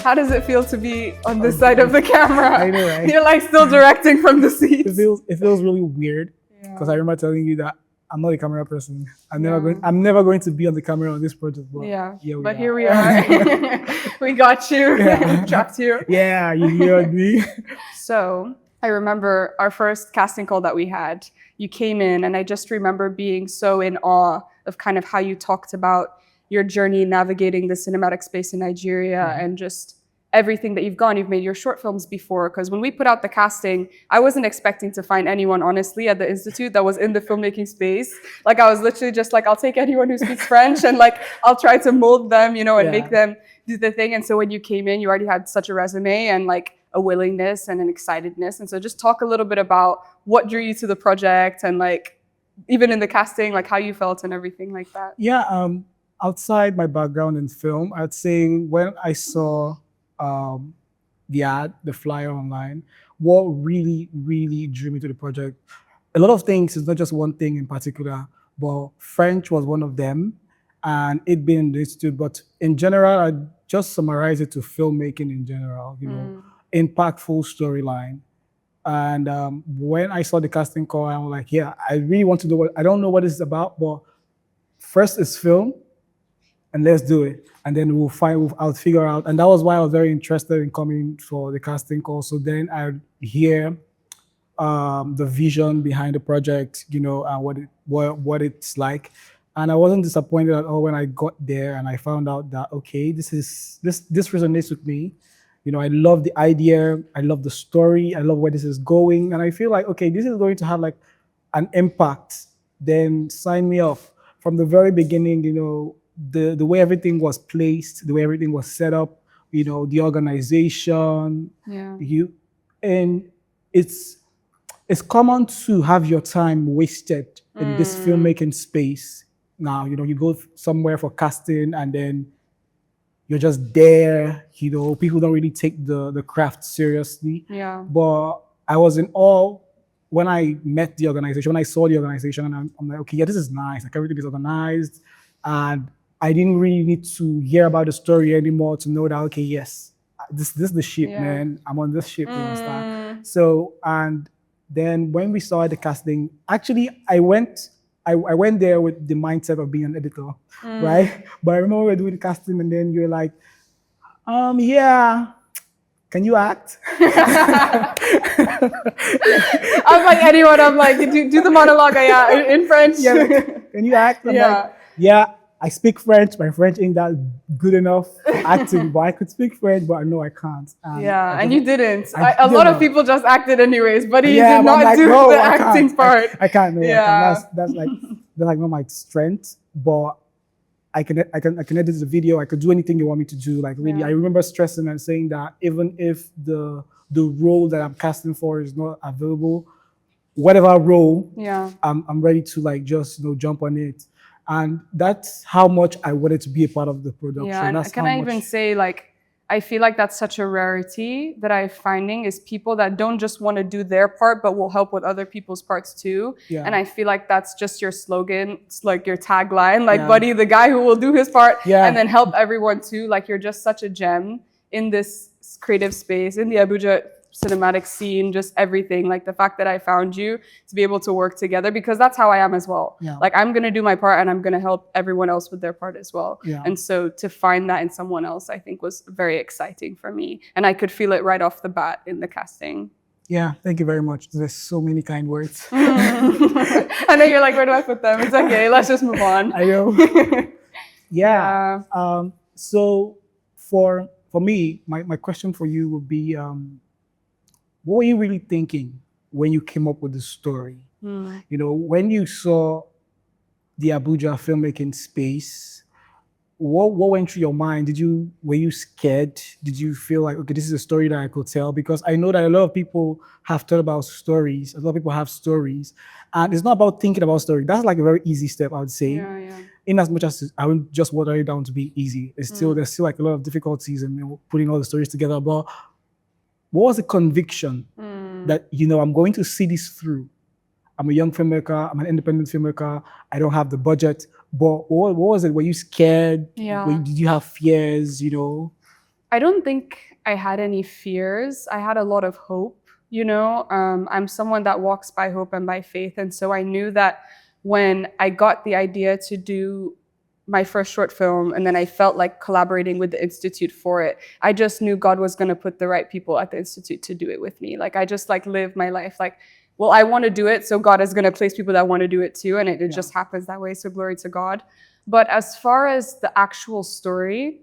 How does it feel to be on this side of the camera? I know, right? You're like still directing from the seat. It feels really weird because I remember telling you that I'm not a camera person. I'm never going to be on the camera on this project. But here we are. We got you. We trapped you. Yeah, you heard me. So I remember our first casting call that we had. You came in, and I just remember being so in awe of kind of how you talked about your journey navigating the cinematic space in Nigeria and just everything that you've gone. You've made your short films before, because when we put out the casting, I wasn't expecting to find anyone, honestly, at the Institute that was in the filmmaking space. Like, I was literally just like, I'll take anyone who speaks French and like, I'll try to mold them, you know, and make them do the thing. And so when you came in, you already had such a resume and like a willingness and an excitedness. And so just talk a little bit about what drew you to the project and like, even in the casting, like how you felt and everything like that. Yeah, outside my background in film, I'd say when I saw the ad, the flyer online, what really, really drew me to the project, a lot of things, it's not just one thing in particular, but French was one of them, and it being in the Institute. But in general, I just summarize it to filmmaking in general, you know, impactful storyline. And when I saw the casting call, I was like, yeah, I really want to know I don't know what it's about, but first it's film, and let's do it. And then I'll figure out. And that was why I was very interested in coming for the casting call. So then I hear the vision behind the project, you know, and what it's like. And I wasn't disappointed at all when I got there and I found out that, okay, this resonates with me. You know, I love the idea, I love the story, I love where this is going. And I feel like, okay, this is going to have like an impact. Then sign me off. From the very beginning, you know, the way everything was placed, the way everything was set up, you know, the organization, and it's common to have your time wasted in this filmmaking space. Now, you know, you go somewhere for casting and then you're just there, you know, people don't really take the craft seriously. Yeah. But I was in awe when I met the organization, when I saw the organization, and I'm like, okay, yeah, this is nice. Like, everything is organized. And I didn't really need to hear about the story anymore to know that, okay, yes, this is the ship, man. I'm on this ship, you understand? So, and then when we started the casting, actually, I went there with the mindset of being an editor, right? But I remember we were doing the casting, and then you're like, yeah, can you act? I'm like anyone. I'm like, do the monologue in French. Yeah, like, can you act? I'm like, yeah, I speak French. My French ain't that good enough for acting, but I could speak French, but I know I can't. And you didn't. A lot of people just acted anyways, but he did not like, do no, the acting part. I can't. No, that's like not my strength, but I can edit the video. I could do anything you want me to do. Like, really, I remember stressing and saying that even if the role that I'm casting for is not available, whatever role, I'm ready to like just, you know, jump on it. And that's how much I wanted to be a part of the production. Yeah, and can I even say, like, I feel like that's such a rarity that I'm finding is people that don't just want to do their part, but will help with other people's parts too. Yeah. And I feel like that's just your slogan. It's like your tagline, like, buddy, the guy who will do his part and then help everyone too. Like, you're just such a gem in this creative space, in the Abuja cinematic scene, just everything. Like, the fact that I found you to be able to work together, because that's how I am as well. Like, I'm going to do my part and I'm going to help everyone else with their part as well. And so to find that in someone else, I think was very exciting for me. And I could feel it right off the bat in the casting. Yeah, thank you very much. There's so many kind words. I know you're like, where do I put them? It's okay, let's just move on. I know. So for me, my question for you would be, what were you really thinking when you came up with the story? You know, when you saw the Abuja filmmaking space, what went through your mind? Were you scared? Did you feel like, okay, this is a story that I could tell? Because I know that a lot of people have thought about stories. A lot of people have stories. And it's not about thinking about story. That's like a very easy step, I would say. In as much as I wouldn't just water it down to be easy. There's still like a lot of difficulties in, you know, putting all the stories together. But what was the conviction that, you know, I'm going to see this through? I'm a young filmmaker, I'm an independent filmmaker, I don't have the budget. But what was it? Were you scared? Did you have fears, you know? I don't think I had any fears. I had a lot of hope. I'm someone that walks by hope and by faith. And so I knew that when I got the idea to do my first short film, and then I felt like collaborating with the Institute for it, I just knew God was going to put the right people at the Institute to do it with me. Like, I just like live my life like, well, I want to do it, so God is going to place people that want to do it too. And it just happens that way. So glory to God. But as far as the actual story,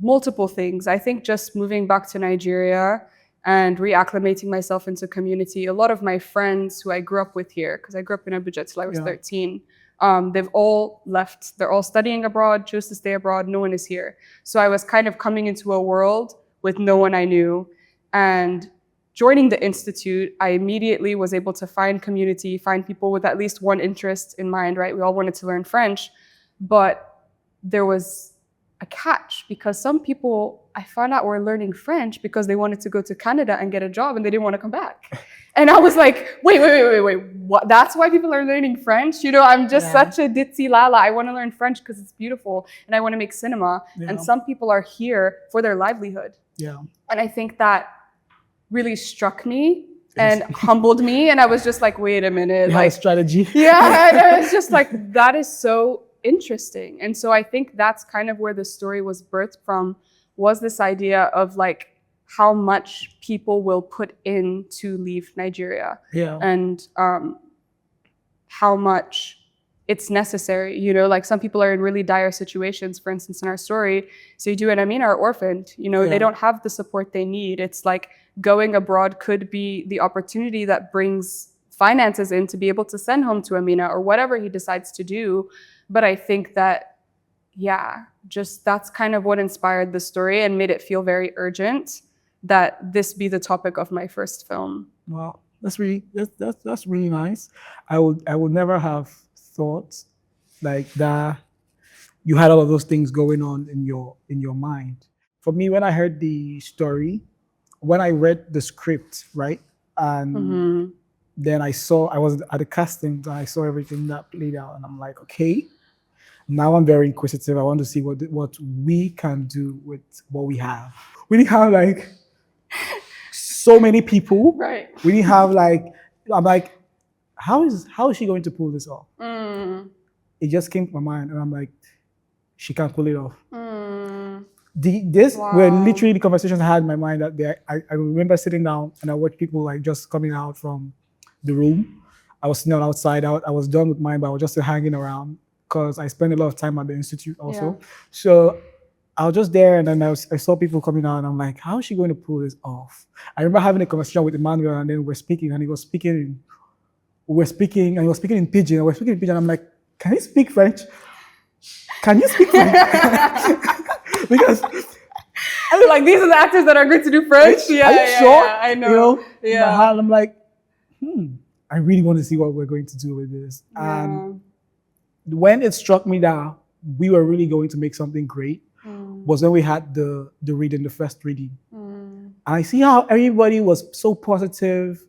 multiple things. I think just moving back to Nigeria and reacclimating myself into community. A lot of my friends who I grew up with here, because I grew up in Abuja till I was 13, they've all left. They're all studying abroad, chose to stay abroad. No one is here. So I was kind of coming into a world with no one I knew. And joining the Institute, I immediately was able to find community, find people with at least one interest in mind, right? We all wanted to learn French, but there was a catch, because some people I found out were learning French because they wanted to go to Canada and get a job and they didn't want to come back. And I was like, wait, what? That's why people are learning French? I'm just such a ditzy lala. I want to learn French because it's beautiful and I want to make cinema. And some people are here for their livelihood. Yeah. And I think that really struck me and humbled me. And I was just like, wait a minute. Like strategy. Yeah. And I was just like, that is so interesting. And so I think that's kind of where the story was birthed from, was this idea of like how much people will put in to leave Nigeria. Yeah. And how much it's necessary. Like some people are in really dire situations. For instance, in our story, Seydou and Amina are orphaned. They don't have the support they need. It's like going abroad could be the opportunity that brings finances in to be able to send home to Amina or whatever he decides to do. But I think that, just that's kind of what inspired the story and made it feel very urgent that this be the topic of my first film. Well, that's really nice. I would never have thought like that you had all of those things going on in your mind. For me, when I heard the story, when I read the script, right, and then I was at the casting, and I saw everything that played out, and I'm like, okay, now I'm very inquisitive. I want to see what we can do with what we have. We didn't have like so many people. Right. We didn't have like, I'm like, how is she going to pull this off? It just came to my mind, and I'm like, she can't pull it off. This were literally the conversations I had in my mind that day. I remember sitting down and I watched people like just coming out from the room. I was sitting outside. I was done with mine, but I was just still hanging around because I spent a lot of time at the Institute also. Yeah. So I was just there, and then I saw people coming out, and I'm like, how is she going to pull this off? I remember having a conversation with Emmanuel, and then we're speaking, and he was speaking in Pidgin, and we're speaking in Pidgin. I'm like, can you speak French? Can you speak French? Because like, these are the actors that are good to do French. Are you sure? Yeah, I know. Yeah. I'm like, I really want to see what we're going to do with this. Yeah. And when it struck me that we were really going to make something great, was when we had the reading, the first reading. And I see how everybody was so positive,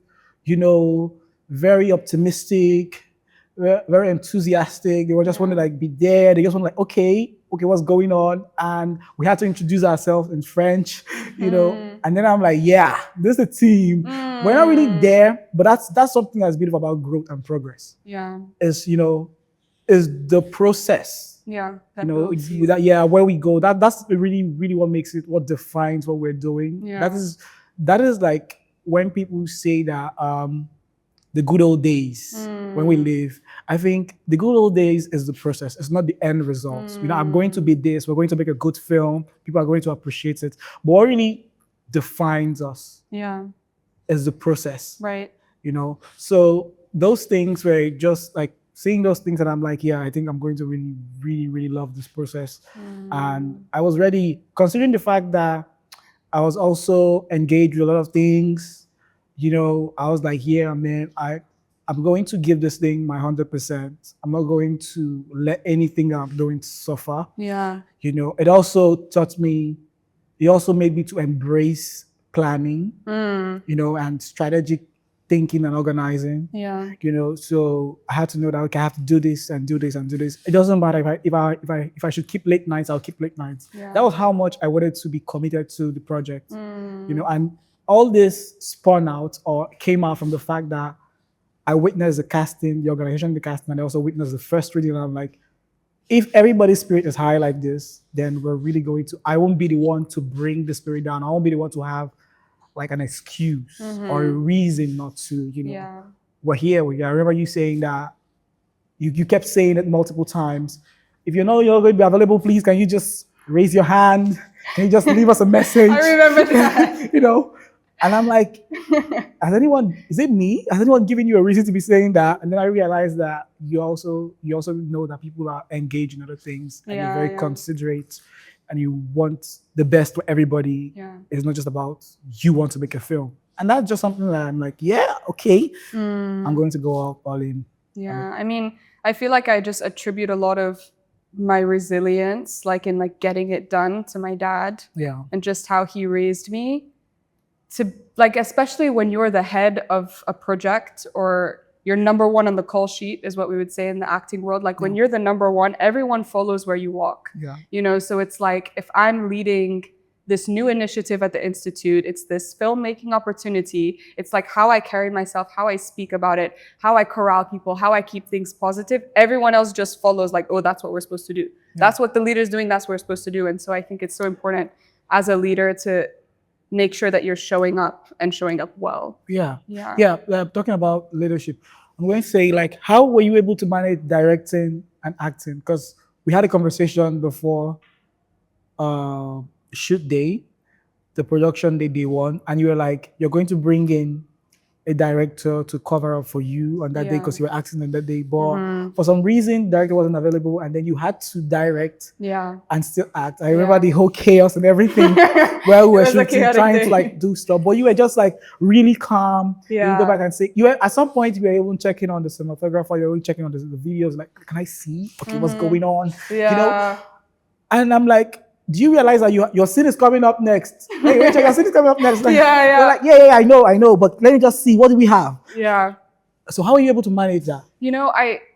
very optimistic, very enthusiastic. They were just want to like be there. They just want to like, okay, what's going on? And we had to introduce ourselves in French, And then I'm like, yeah, this is the team. We're not really there, but that's something that's beautiful about growth and progress. Yeah. Is the process. Yeah. Where we go. That's really, really what defines what we're doing. Yeah. That is like when people say that the good old days when we live. I think the good old days is the process. It's not the end results. I'm going to be this. We're going to make a good film. People are going to appreciate it. But what really defines us is the process. Right. So those things were just like seeing those things, and I'm like, yeah, I think I'm going to really, really, really love this process. And I was ready, considering the fact that I was also engaged with a lot of things. I was like, yeah, man, I'm going to give this thing my 100%. I'm not going to let anything that I'm doing suffer. Yeah. It also made me to embrace planning, and strategic thinking and organizing. Yeah. So I had to know that, okay, I have to do this and do this and do this. It doesn't matter if I should keep late nights, I'll keep late nights. Yeah. That was how much I wanted to be committed to the project. Mm. And all this spun out or came out from the fact that I witnessed the casting, the organization, the casting, and I also witnessed the first reading. And I'm like, if everybody's spirit is high like this, then we're really going to. I won't be the one to bring the spirit down. I won't be the one to have like an excuse or a reason not to. Yeah. We're here. I remember you saying that. You kept saying it multiple times. If you know you're going to be available, please can you just raise your hand? Can you just leave us a message? I remember that. And I'm like, is it me? Has anyone given you a reason to be saying that? And then I realized that you also know that people are engaged in other things and you're very considerate and you want the best for everybody. Yeah. It's not just about you want to make a film. And that's just something that I'm like, yeah, okay. I'm going to go all in. Yeah. I mean, I feel like I just attribute a lot of my resilience, like in like getting it done, to my dad. Yeah. And just how he raised me. To like, especially when you're the head of a project or you're number one on the call sheet is what we would say in the acting world. Like when you're the number one, everyone follows where you walk. Yeah. So it's like if I'm leading this new initiative at the Institute, it's this filmmaking opportunity. It's like how I carry myself, how I speak about it, how I corral people, how I keep things positive. Everyone else just follows like, oh, that's what we're supposed to do. That's what the leader's doing. That's what we're supposed to do. And so I think it's so important as a leader to make sure that you're showing up and showing up well. Yeah. Yeah. Talking about leadership, I'm going to say, like, how were you able to manage directing and acting? Because we had a conversation before shoot day, the production day one, and you were like, you're going to bring in a director to cover up for you on that day because you were acting on that day. But for some reason, director wasn't available, and then you had to direct and still act. I remember the whole chaos and everything where we were shooting, trying to like do stuff. But you were just like really calm. Yeah. You go back and say, you were at some point you were even checking on the cinematographer, you were even checking on the videos, like, can I see? Okay, what's going on? Yeah. And I'm like, do you realize that your scene is coming up next? Hey, Rachel, your scene is coming up next. Like, yeah. Like, yeah, I know, but let me just see, what do we have? Yeah. So how are you able to manage that?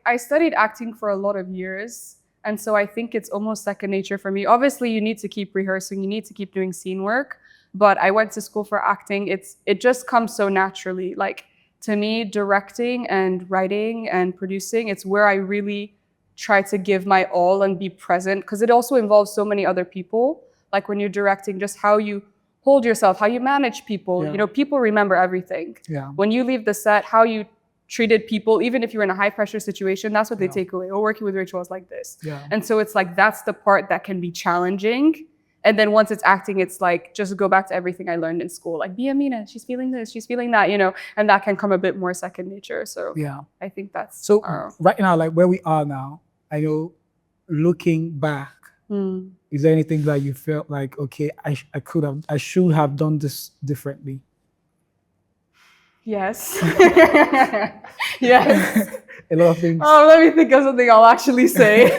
I studied acting for a lot of years. And so I think it's almost second nature for me. Obviously, you need to keep rehearsing. You need to keep doing scene work. But I went to school for acting. It just comes so naturally. Like, to me, directing and writing and producing, it's where I really try to give my all and be present, because it also involves so many other people. Like when you're directing, just how you hold yourself, how you manage people. People remember everything. When you leave the set, how you treated people, even if you're in a high pressure situation, that's what they take away. Oh, working with Rachel was like this. And so it's like, that's the part that can be challenging. And then once it's acting, it's like, just go back to everything I learned in school. Like, be Amina, she's feeling this, she's feeling that, and that can come a bit more second nature. So I think that's... So right now, like where we are now, I know, looking back, is there anything that you felt like, okay, I should have done this differently? Yes. Yes. A lot of things. Oh, let me think of something I'll actually say.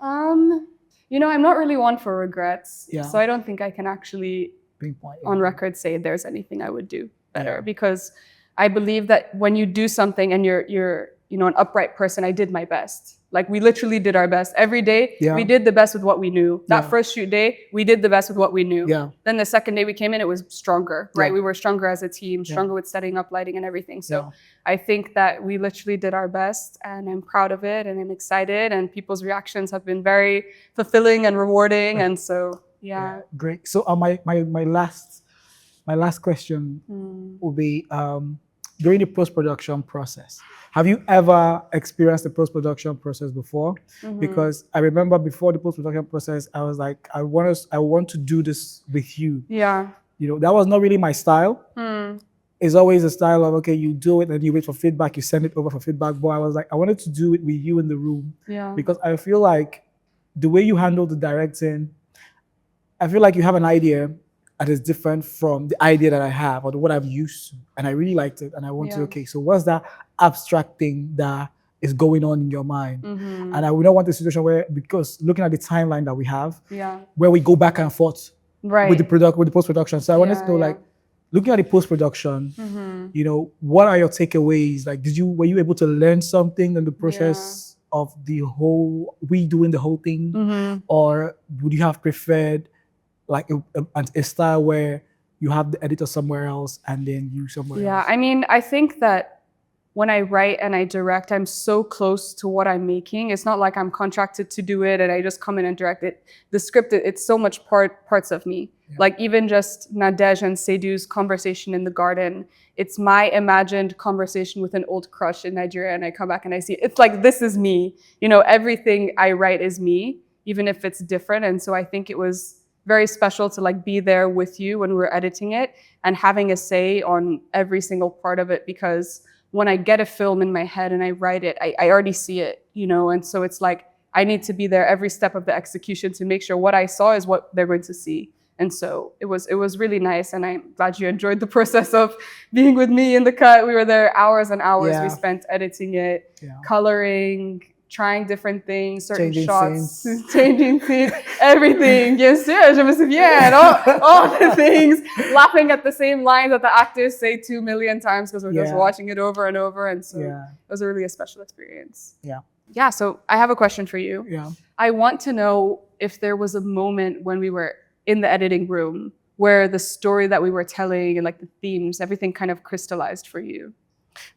I'm not really one for regrets. So I don't think I can actually pinpoint on record say there's anything I would do better, because I believe that when you do something and you're an upright person, I did my best. Like, we literally did our best every day. We did the best with what we knew. That first shoot day, we did the best with what we knew. Then the second day we came in, it was stronger, right? We were stronger as a team, stronger with setting up lighting and everything. So I think that we literally did our best, and I'm proud of it, and I'm excited, and people's reactions have been very fulfilling and rewarding. And so, great. So my last question will be, during the post-production process, have you ever experienced the post-production process before? Because I remember before the post-production process, I was like, I want to do this with you. That was not really my style. It's always a style of, okay, you do it and you wait for feedback, you send it over for feedback. But I was like, I wanted to do it with you in the room. Because I feel like the way you handle the directing, I feel like you have an idea that is different from the idea that I have or what I'm used to. And I really liked it. And I want to, okay, so what's that abstract thing that is going on in your mind? And I would not want a situation where, because looking at the timeline that we have, where we go back and forth with the post-production. So I wanted to know, like, looking at the post-production, what are your takeaways? Like, were you able to learn something in the process of the whole, redoing the whole thing? Or would you have preferred like a style where you have the editor somewhere else and then you somewhere else? Yeah, I mean, I think that when I write and I direct, I'm so close to what I'm making. It's not like I'm contracted to do it and I just come in and direct it. The script, it's so much parts of me. Yeah. Like even just Nadej and Seydou's conversation in the garden, it's my imagined conversation with an old crush in Nigeria, and I come back and I see it. It's like, this is me. You know, everything I write is me, even if it's different. And so I think it was very special to like be there with you when we were editing it and having a say on every single part of it, because when I get a film in my head and I write it, I already see it, you know? And so it's like, I need to be there every step of the execution to make sure what I saw is what they're going to see. And so it was really nice. And I'm glad you enjoyed the process of being with me in the cut. We were there hours and hours. Yeah. We spent editing it, coloring, trying different things, certain shots, changing scenes, everything. Yes, je me souviens, all the things, laughing at the same lines that the actors say 2 million times because we're just watching it over and over. And so it was really a special experience. Yeah, so I have a question for you. I want to know if there was a moment when we were in the editing room where the story that we were telling and like the themes, everything kind of crystallized for you.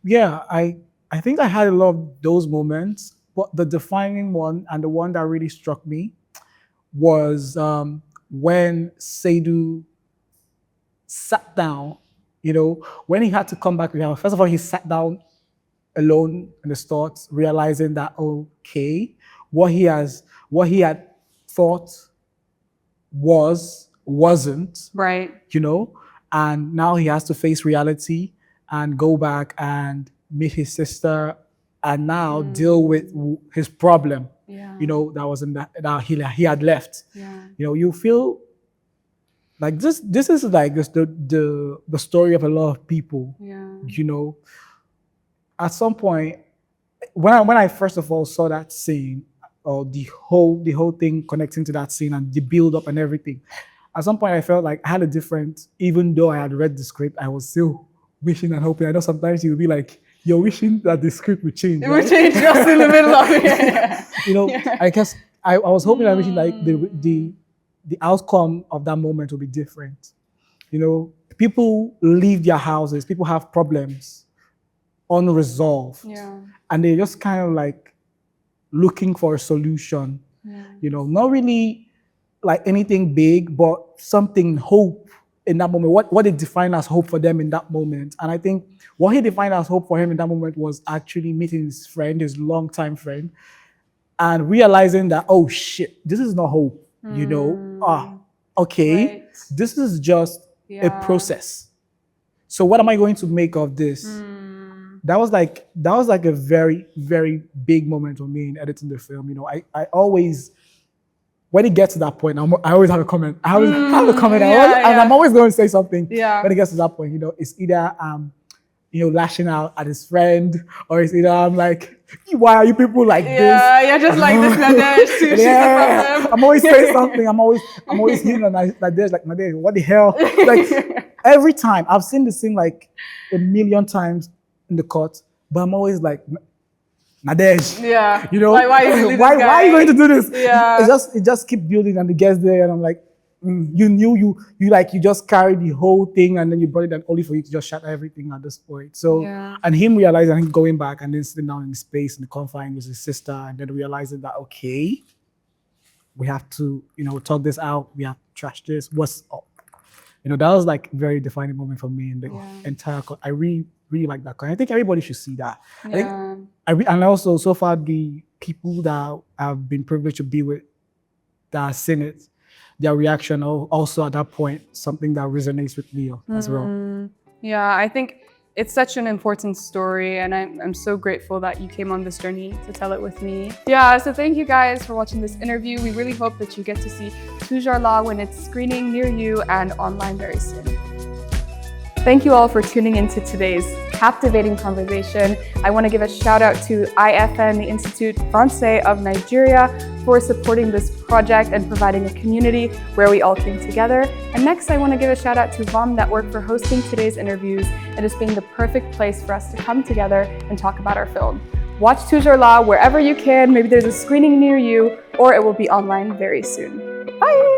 Yeah, I think I had a lot of those moments. But the defining one, and the one that really struck me, was when Seydou sat down, when he had to come back. First of all, he sat down alone in his thoughts, realizing that, okay, what he had thought wasn't. Right. And now he has to face reality and go back and meet his sister and now deal with his problem, that was that he had left. You feel like this is like the story of a lot of people. At some point, when I first of all saw that scene, or the whole thing connecting to that scene and the build up and everything, at some point I felt like I had a different, even though I had read the script, I was still wishing and hoping. I know sometimes you'll be like, you're wishing that the script would change. It would change just in the middle of it. I guess I was hoping and wishing like the outcome of that moment would be different. People leave their houses, people have problems unresolved. And they're just kind of like looking for a solution. Not really like anything big, but something hope in that moment, what they defined as hope for them in that moment. And I think what he defined as hope for him in that moment was actually meeting his friend, his longtime friend, and realizing that, oh shit, this is not hope, okay, right. This is just a process. So what am I going to make of this? That was like a very, very big moment for me in editing the film. I always, when it gets to that point, I always have a comment. I always have a comment, and I'm always going to say something. When it gets to that point, it's either lashing out at his friend, or it's either I'm like, why are you people like this? Yeah, just like this, Nadej too. Yeah, I'm always saying something. I'm always hitting on Nadej, like, Nadej, what the hell? Like every time I've seen the scene like a million times in the cut, but I'm always like, Nadej. Yeah. Why are you going to do this? Yeah. It just keep building, and it gets there, and I'm like, you knew you just carried the whole thing, and then you brought it down only for you to just shatter everything at this point. So and him realizing, and him going back and then sitting down in the space in the confine with his sister, and then realizing that, okay, we have to, talk this out, we have to trash this, what's up? That was like a very defining moment for me in the entire I really like that. I think everybody should see that. And also, so far, the people that I've been privileged to be with that have seen it, their reaction also at that point, something that resonates with me as well. Yeah, I think it's such an important story, and I'm so grateful that you came on this journey to tell it with me. Yeah, so thank you guys for watching this interview. We really hope that you get to see Toujours Là when it's screening near you and online very soon. Thank you all for tuning into today's captivating conversation. I want to give a shout out to IFN, the Institute Francais of Nigeria, for supporting this project and providing a community where we all came together. And next, I want to give a shout out to VOM Network for hosting today's interviews and just being the perfect place for us to come together and talk about our film. Watch Toujours La wherever you can. Maybe there's a screening near you, or it will be online very soon. Bye!